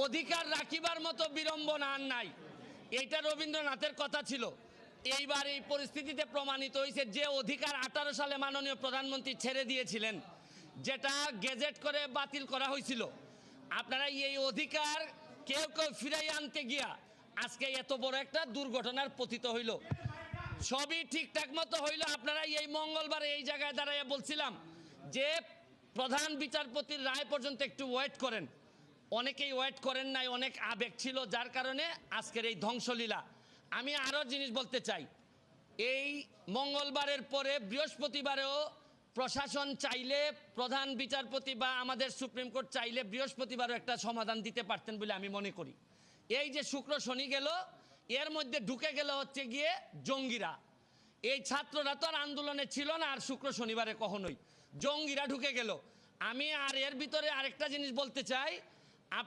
অধিকার রাখিবার মতো বিড়ম্বনা আর নাই, এইটা রবীন্দ্রনাথের কথা ছিল। এইবার এই পরিস্থিতিতে প্রমাণিত হয়েছে যে অধিকার 18 সালে মাননীয় প্রধানমন্ত্রী ছেড়ে দিয়েছিলেন, যেটা গেজেট করে বাতিল করা হয়েছিল, আপনারা এই অধিকার কেউ কেউ ফিরাই আনতে গিয়া আজকে এত বড় একটা দুর্ঘটনার পতিত হইল। সবই ঠিকঠাক মতো হইল। আপনারা এই মঙ্গলবারে এই জায়গায় দাঁড়াইয়া বলছিলাম যে প্রধান বিচারপতির রায় পর্যন্ত একটু ওয়েট করেন। অনেকেই ওয়েট করেন নাই, অনেক আবেগ ছিল, যার কারণে আজকের এই ধ্বংসলীলা। আমি আরও জিনিস বলতে চাই, এই মঙ্গলবারের পরে বৃহস্পতিবারেও প্রশাসন চাইলে, প্রধান বিচারপতি বা আমাদের সুপ্রিম কোর্ট চাইলে বৃহস্পতিবারও একটা সমাধান দিতে পারতেন বলে আমি মনে করি। এই যে শুক্র শনি গেল, এর মধ্যে ঢুকে গেল হচ্ছে গিয়ে জঙ্গিরা। এই ছাত্ররা তো আর আন্দোলনে ছিল না আর শুক্র শনিবারে কখনোই, জঙ্গিরা ঢুকে গেল। আমি আর এর ভিতরে আরেকটা জিনিস বলতে চাই,